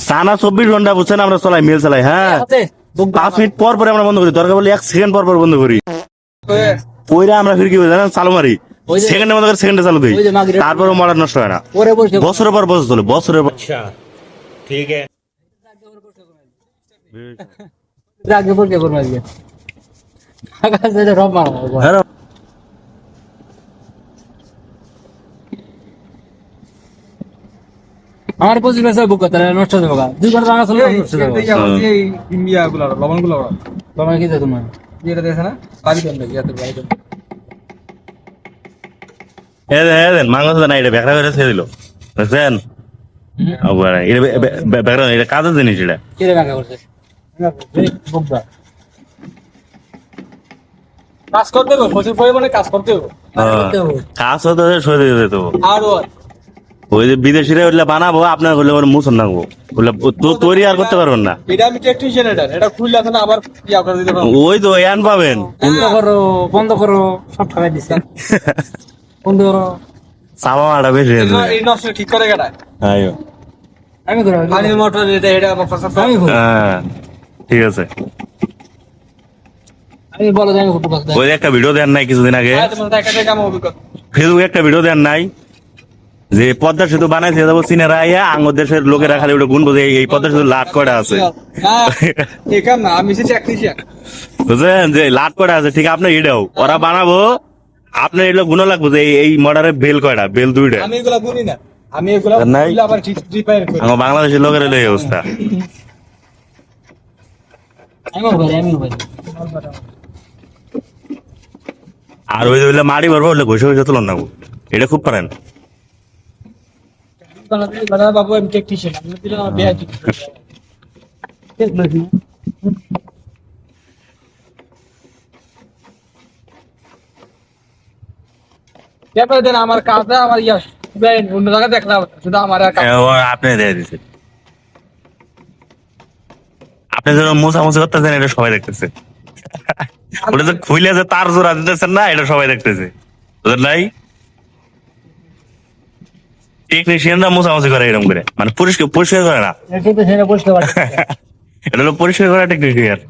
টানা 24 ঘন্টা বুঝছেন আমরা চলাই, মেল চালাই। হ্যাঁ 5 মিনিট পর পরে আমরা বন্ধ করি, দরকার বলে 1 সেকেন্ড পর পর বন্ধ করি। ওইরা আমরা ফির কি জানেন, চালু মারি, সেকেন্ডের মধ্যে সেকেন্ডে চালু দিই, তারপরে মোটর নষ্ট হয় না। বছরের পর বছর চলে, বছরের পর। ঠিক আছে আগে বলতে পারবো আজকে আকাশে রব মারবো। আমার 25 বছর বুক করতে নষ্ট হয়ে যাবে, 2 ঘন্টা লাগা চলে নষ্ট হয়ে যাবে। এই ইন্ডিয়া গুলো লবণ গুলো লবণ কি দেয় তোমার যেটা দেখছ না পানি দেন নাকি এত বাইরে দেন মাংস না, এটা বেকরা করে ছেড়ে দিল বুঝছেন। এটা কাজের জিনিস, এটা কে রাখা করছে বুকদা কাজ করতে হবে, প্রচুর পরিমাণে কাজ করতে হবে। কাজ হতে সরে যেত। আর ওই যে বিদেশিরা ওইগুলা বানাবো, আপনার হলে ওর মুসন নাকবো, তৈরি আর করতে পারবেন না। এটা আমি টেকনিশিয়ান, এটা খুললে এখন আবার ইয়া করে দিতে পারবো। ওই তো ইয়ান পাবেন। বন্ধ করো সব টাকা দিচ্ছে বন্ধ করো, সামাটা বেশি এই নষ্ট ঠিক করে গেটা আয়ো আমি করব পানির মোটর এটা এটা আমি করব। হ্যাঁ ঠিক আছে। আমি বলো আমি করতে পারছি। ওই একটা ভিডিও দেন নাই কিছুদিন আগে, ফেসবুকে একটা ভিডিও দেন নাই যে পদ্মা সেতু বানাইছে, যাবো চীনেরা আইয়া আঙ্গুর দেশের লোকেরা খালি ওটা গুনবো যে এই পদ্মা সেতু লাট কয়টা আছে। না আমি টেকনিশিয়ান বুঝলেন, যে লাট কয়টা আছে, ঠিক আপনার এটাও ওরা বানাবো, আপনার এগুলো গুণ লাগবো যে এই মডারের বেল কয়টা, বেল 2টা। আমি এগুলা গুনি না, আমি এগুলা আবার রিপেয়ার করি। আমার বাংলাদেশের লোকের এই অবস্থা। আর ওই যে মাড়ি ভরবো, ওইগুলো ঘষে ঘষে তুলন নাগবো, এটা খুব পারেন। বাবু আমি টেকনিশিয়ান, আমি দিলাম বেয়াজি দেন আমার কাজটা আমার ইয়া অন্য জায়গায় দেখলাম শুধু আমার আপনি দিয়ে দিচ্ছে, আপনি যেন মোছামুছি করতেছেন এটা সবাই দেখতেছে। ওটা যে খুইলে যে তার জোড়া দিতেছেন না, এটা সবাই দেখতেছে, বুঝলেন নাই। টেকনিশিয়ানরা মোছামুছি করে এরকম করে, মানে পরিষ্কার করে না। এটা হলো পরিষ্কার করা টেকনিশিয়ান।